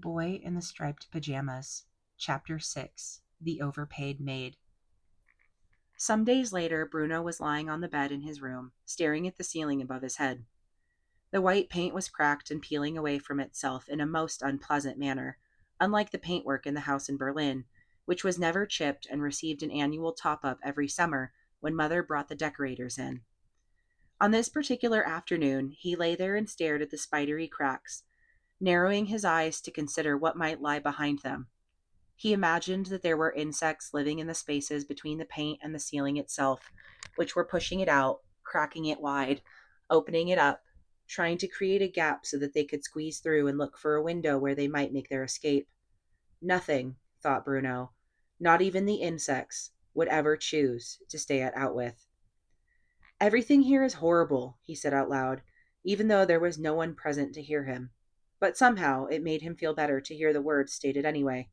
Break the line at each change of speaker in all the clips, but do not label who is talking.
Boy in the Striped Pajamas, Chapter 6, The Overpaid Maid. Some days later, Bruno was lying on the bed in his room, staring at the ceiling above his head. The white paint was cracked and peeling away from itself in a most unpleasant manner, unlike the paintwork in the house in Berlin, which was never chipped and received an annual top-up every summer when Mother brought the decorators in. On this particular afternoon, he lay there and stared at the spidery cracks, narrowing his eyes to consider what might lie behind them. He imagined that there were insects living in the spaces between the paint and the ceiling itself, which were pushing it out, cracking it wide, opening it up, trying to create a gap so that they could squeeze through and look for a window where they might make their escape. Nothing, thought Bruno, not even the insects, would ever choose to stay out with. Everything here is horrible, he said out loud, even though there was no one present to hear him. But somehow it made him feel better to hear the words stated anyway.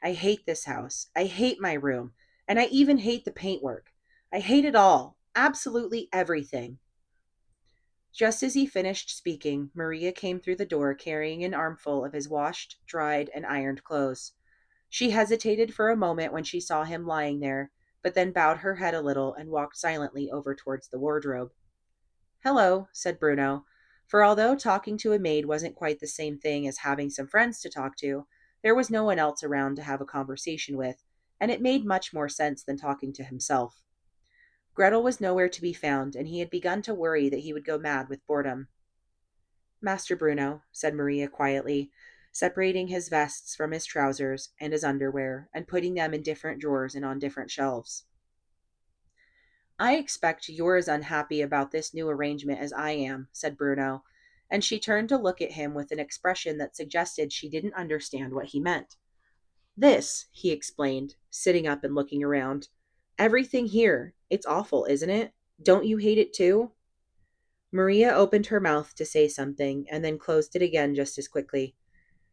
I hate this house. I hate my room. And I even hate the paintwork. I hate it all. Absolutely everything. Just as he finished speaking, Maria came through the door carrying an armful of his washed, dried, and ironed clothes. She hesitated for a moment when she saw him lying there, but then bowed her head a little and walked silently over towards the wardrobe. Hello, said Bruno, for although talking to a maid wasn't quite the same thing as having some friends to talk to, there was no one else around to have a conversation with, and it made much more sense than talking to himself. Gretel was nowhere to be found, and he had begun to worry that he would go mad with boredom. Master Bruno, said Maria quietly, separating his vests from his trousers and his underwear and putting them in different drawers and on different shelves. I expect you're as unhappy about this new arrangement as I am, said Bruno, and she turned to look at him with an expression that suggested she didn't understand what he meant. This, he explained, sitting up and looking around. Everything here. It's awful, isn't it? Don't you hate it too? Maria opened her mouth to say something and then closed it again just as quickly.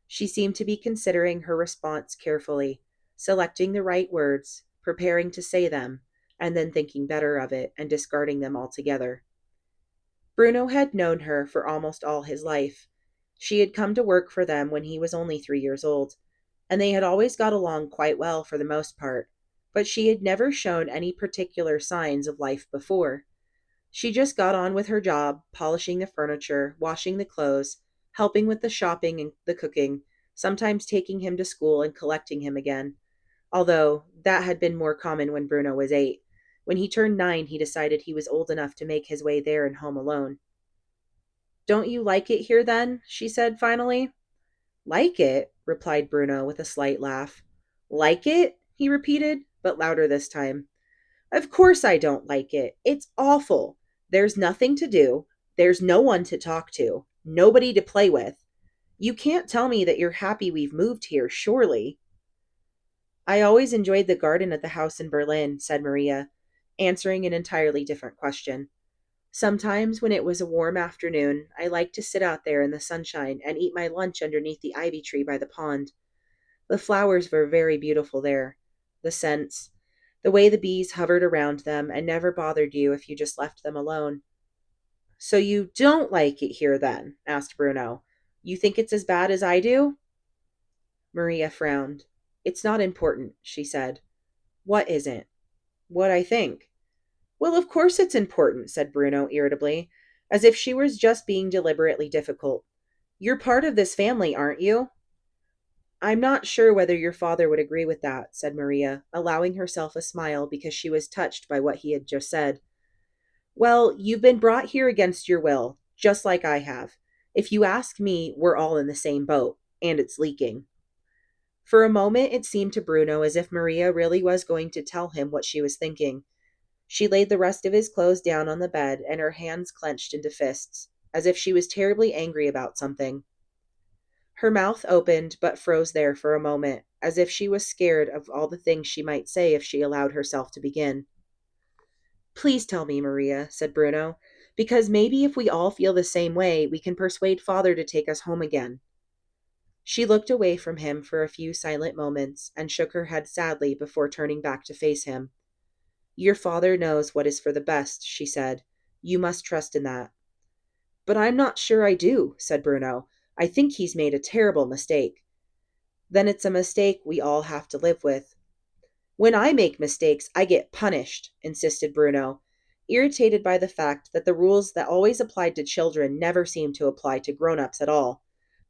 She seemed to be considering her response carefully, selecting the right words, preparing to say them, and then thinking better of it and discarding them altogether. Bruno had known her for almost all his life. She had come to work for them when he was only 3 years old, and they had always got along quite well for the most part, but she had never shown any particular signs of life before. She just got on with her job, polishing the furniture, washing the clothes, helping with the shopping and the cooking, sometimes taking him to school and collecting him again, although that had been more common when Bruno was 8. When he turned 9, he decided he was old enough to make his way there and home alone. Don't you like it here then? She said finally. Like it? Replied Bruno with a slight laugh. Like it? He repeated, but louder this time. Of course I don't like it. It's awful. There's nothing to do. There's no one to talk to. Nobody to play with. You can't tell me that you're happy we've moved here, surely. I always enjoyed the garden at the house in Berlin, said Maria, answering an entirely different question. Sometimes, when it was a warm afternoon, I liked to sit out there in the sunshine and eat my lunch underneath the ivy tree by the pond. The flowers were very beautiful there. The scents, the way the bees hovered around them and never bothered you if you just left them alone. So you don't like it here then? Asked Bruno. You think it's as bad as I do? Maria frowned. It's not important, she said. What isn't? What I think. Well, of course it's important, said Bruno irritably, as if she was just being deliberately difficult. You're part of this family, aren't you? I'm not sure whether your father would agree with that, said Maria, allowing herself a smile because she was touched by what he had just said. Well, you've been brought here against your will, just like I have. If you ask me, we're all in the same boat, and it's leaking. For a moment, it seemed to Bruno as if Maria really was going to tell him what she was thinking. She laid the rest of his clothes down on the bed, and her hands clenched into fists, as if she was terribly angry about something. Her mouth opened, but froze there for a moment, as if she was scared of all the things she might say if she allowed herself to begin. Please tell me, Maria, said Bruno, because maybe if we all feel the same way, we can persuade Father to take us home again. She looked away from him for a few silent moments and shook her head sadly before turning back to face him. Your father knows what is for the best, she said. You must trust in that. But I'm not sure I do, said Bruno. I think he's made a terrible mistake. then it's a mistake we all have to live with. When I make mistakes, I get punished, insisted Bruno, irritated by the fact that the rules that always applied to children never seemed to apply to grown-ups at all,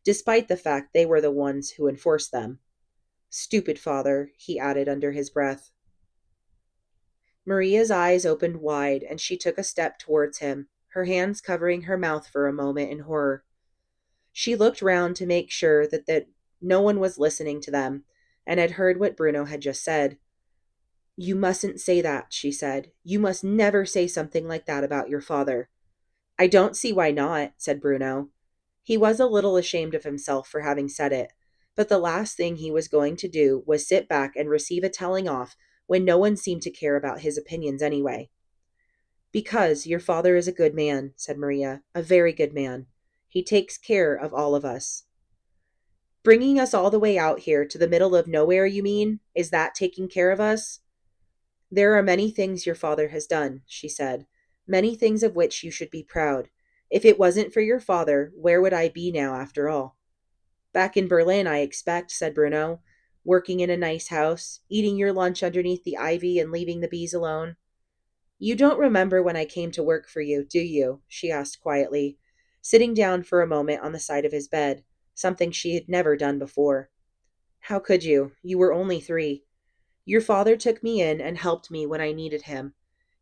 despite the fact they were the ones who enforced them. Stupid father, he added under his breath. Maria's eyes opened wide, and she took a step towards him, her hands covering her mouth for a moment in horror. She looked round to make sure that no one was listening to them, and had heard what Bruno had just said. You mustn't say that, she said. You must never say something like that about your father. I don't see why not, said Bruno. He was a little ashamed of himself for having said it, but the last thing he was going to do was sit back and receive a telling off when no one seemed to care about his opinions anyway. Because your father is a good man, said Maria, a very good man. He takes care of all of us. Bringing us all the way out here to the middle of nowhere, you mean? Is that taking care of us? There are many things your father has done, she said, many things of which you should be proud. If it wasn't for your father, where would I be now after all? Back in Berlin, I expect, said Bruno, working in a nice house, eating your lunch underneath the ivy and leaving the bees alone. You don't remember when I came to work for you, do you? She asked quietly, sitting down for a moment on the side of his bed, something she had never done before. How could you? You were only 3. Your father took me in and helped me when I needed him.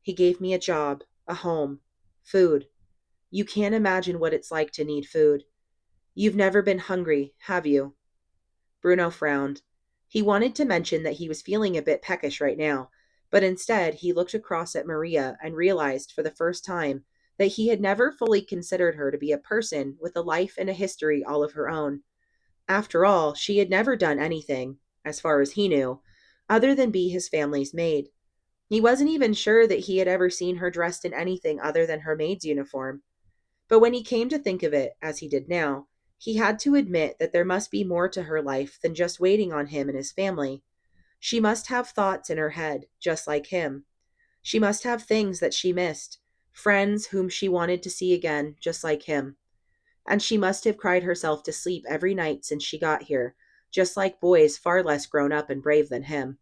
He gave me a job, a home, food. You can't imagine what it's like to need food. You've never been hungry, have you? Bruno frowned. He wanted to mention that he was feeling a bit peckish right now, but instead he looked across at Maria and realized for the first time that he had never fully considered her to be a person with a life and a history all of her own. After all, she had never done anything, as far as he knew, other than be his family's maid. He wasn't even sure that he had ever seen her dressed in anything other than her maid's uniform. But when he came to think of it, as he did now, he had to admit that there must be more to her life than just waiting on him and his family. She must have thoughts in her head, just like him. She must have things that she missed, friends whom she wanted to see again, just like him. And she must have cried herself to sleep every night since she got here, just like boys far less grown up and brave than him.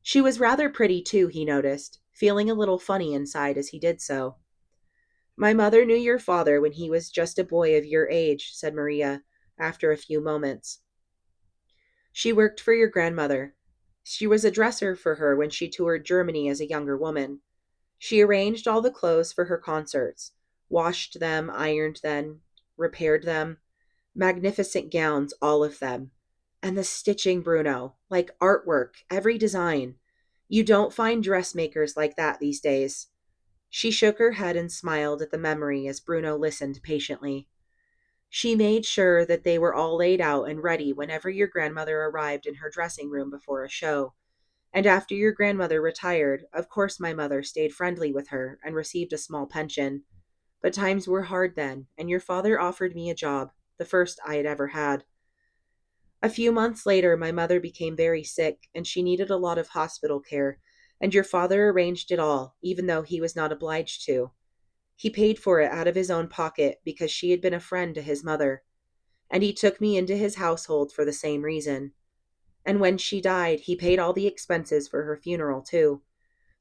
She was rather pretty too, he noticed, feeling a little funny inside as he did so. My mother knew your father when he was just a boy of your age, said Maria, after a few moments. She worked for your grandmother. She was a dresser for her when she toured Germany as a younger woman. She arranged all the clothes for her concerts, washed them, ironed them, repaired them. Magnificent gowns, all of them. And the stitching, Bruno, like artwork, every design. You don't find dressmakers like that these days. She shook her head and smiled at the memory as Bruno listened patiently. She made sure that they were all laid out and ready whenever your grandmother arrived in her dressing room before a show. And after your grandmother retired, of course my mother stayed friendly with her and received a small pension. But times were hard then, and your father offered me a job, the first I had ever had. A few months later, my mother became very sick, and she needed a lot of hospital care, and your father arranged it all, even though he was not obliged to. He paid for it out of his own pocket because she had been a friend to his mother, and he took me into his household for the same reason. And when she died, he paid all the expenses for her funeral, too.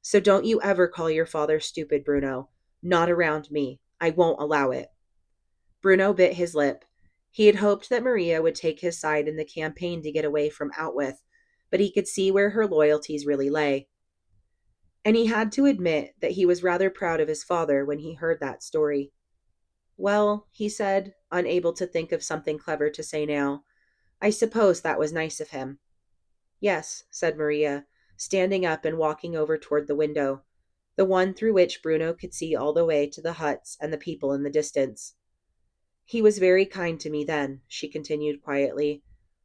So don't you ever call your father stupid, Bruno. Not around me. I won't allow it. Bruno bit his lip. He had hoped that Maria would take his side in the campaign to get away from Outwith, but he could see where her loyalties really lay. And he had to admit that he was rather proud of his father when he heard that story. Well, he said, unable to think of something clever to say now, I suppose that was nice of him. Yes, said Maria, standing up and walking over toward the window, the one through which Bruno could see all the way to the huts and the people in the distance. He was very kind to me then, she continued quietly,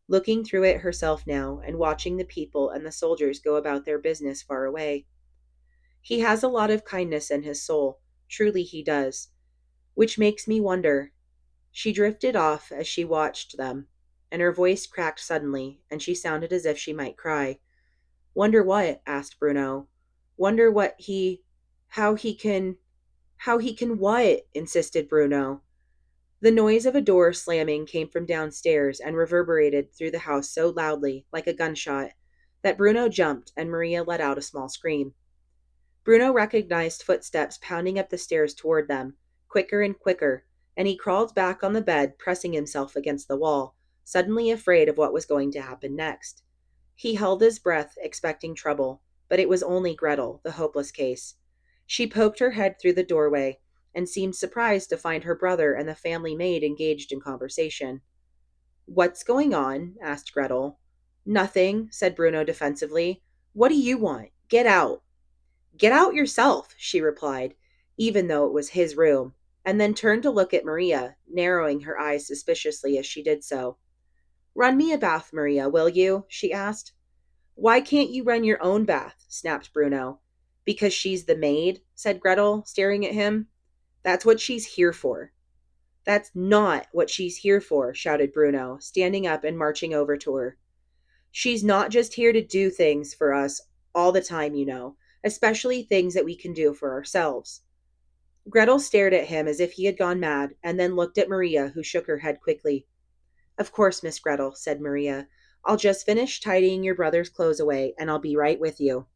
looking through it herself now and watching the people and the soldiers go about their business far away. He has a lot of kindness in his soul, truly he does, which makes me wonder. She drifted off as she watched them, and her voice cracked suddenly, and she sounded as if she might cry. Wonder what? Asked Bruno. Wonder what how he can what? Insisted Bruno. The noise of a door slamming came from downstairs and reverberated through the house so loudly, like a gunshot, that Bruno jumped and Maria let out a small scream. Bruno recognized footsteps pounding up the stairs toward them, quicker and quicker, and he crawled back on the bed, pressing himself against the wall, suddenly afraid of what was going to happen next. He held his breath, expecting trouble, but it was only Gretel, the hopeless case. She poked her head through the doorway and seemed surprised to find her brother and the family maid engaged in conversation. "What's going on?" asked Gretel. "Nothing," said Bruno defensively. "What do you want? Get out." "Get out yourself," she replied, even though it was his room, and then turned to look at Maria, narrowing her eyes suspiciously as she did so. "Run me a bath, Maria, will you?" she asked. "Why can't you run your own bath?" snapped Bruno. "Because she's the maid," said Gretel, staring at him. "That's what she's here for." "That's not what she's here for," shouted Bruno, standing up and marching over to her. "She's not just here to do things for us all the time, you know, especially things that we can do for ourselves." Gretel stared at him as if he had gone mad, and then looked at Maria, who shook her head quickly. "Of course, Miss Gretel," said Maria. "I'll just finish tidying your brother's clothes away, and I'll be right with you."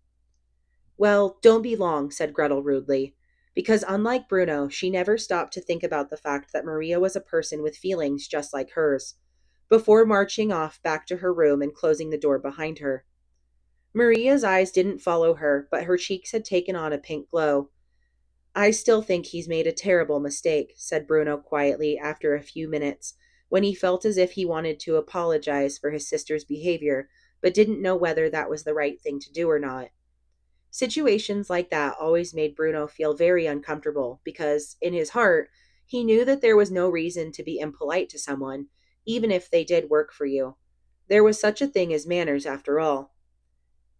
"Well, don't be long," said Gretel rudely, because unlike Bruno, she never stopped to think about the fact that Maria was a person with feelings just like hers, before marching off back to her room and closing the door behind her. Maria's eyes didn't follow her, but her cheeks had taken on a pink glow. "I still think he's made a terrible mistake," said Bruno quietly after a few minutes, when he felt as if he wanted to apologize for his sister's behavior, but didn't know whether that was the right thing to do or not. Situations like that always made Bruno feel very uncomfortable because, in his heart, he knew that there was no reason to be impolite to someone, even if they did work for you. There was such a thing as manners, after all.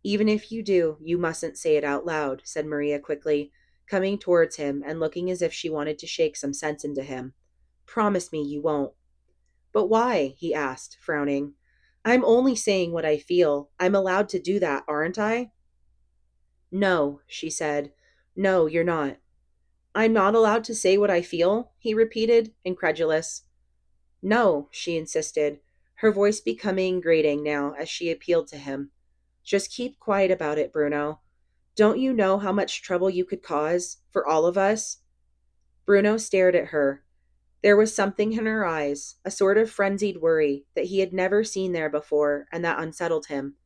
"Even if you do, you mustn't say it out loud," said Maria quickly, coming towards him and looking as if she wanted to shake some sense into him. "Promise me you won't." "But why?" he asked, frowning. "I'm only saying what I feel. I'm allowed to do that, aren't I?" "No," she said. "No, you're not." "I'm not allowed to say what I feel?" he repeated, incredulous. "No," she insisted, her voice becoming grating now as she appealed to him. "Just keep quiet about it, Bruno. Don't you know how much trouble you could cause, for all of us?" Bruno stared at her. There was something in her eyes, a sort of frenzied worry, that he had never seen there before, and that unsettled him.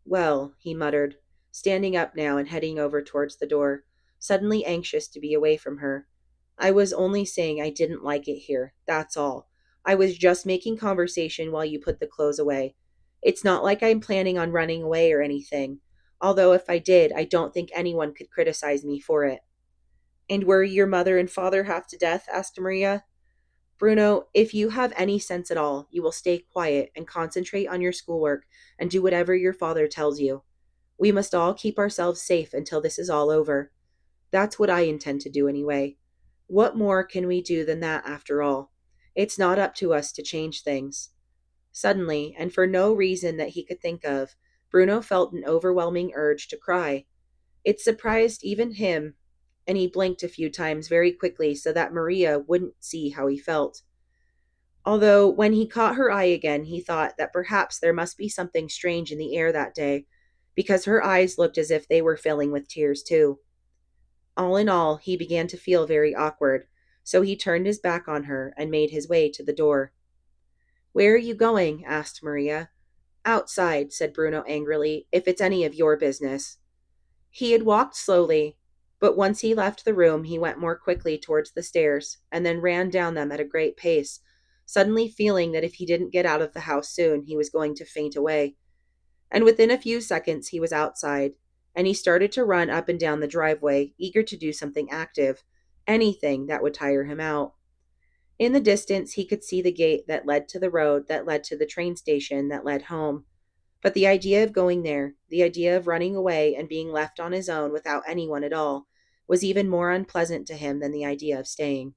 "Well," he muttered, standing up now and heading over towards the door, suddenly anxious to be away from her. "I was only saying I didn't like it here, that's all. I was just making conversation while you put the clothes away. It's not like I'm planning on running away or anything, although if I did, I don't think anyone could criticize me for it." "And worry your mother and father half to death?" asked Maria. "Bruno, if you have any sense at all, you will stay quiet and concentrate on your schoolwork and do whatever your father tells you. We must all keep ourselves safe until this is all over. That's what I intend to do anyway. What more can we do than that after all? It's not up to us to change things." Suddenly, and for no reason that he could think of, Bruno felt an overwhelming urge to cry. It surprised even him, and he blinked a few times very quickly so that Maria wouldn't see how he felt. Although, when he caught her eye again, he thought that perhaps there must be something strange in the air that day, because her eyes looked as if they were filling with tears too. All in all, he began to feel very awkward, so he turned his back on her and made his way to the door. "Where are you going?" asked Maria. "Outside," said Bruno angrily, "if it's any of your business." He had walked slowly, but once he left the room, he went more quickly towards the stairs, and then ran down them at a great pace, suddenly feeling that if he didn't get out of the house soon, he was going to faint away. And within a few seconds, he was outside, and he started to run up and down the driveway, eager to do something active, anything that would tire him out. In the distance, he could see the gate that led to the road that led to the train station that led home. But the idea of going there, the idea of running away and being left on his own without anyone at all, was even more unpleasant to him than the idea of staying.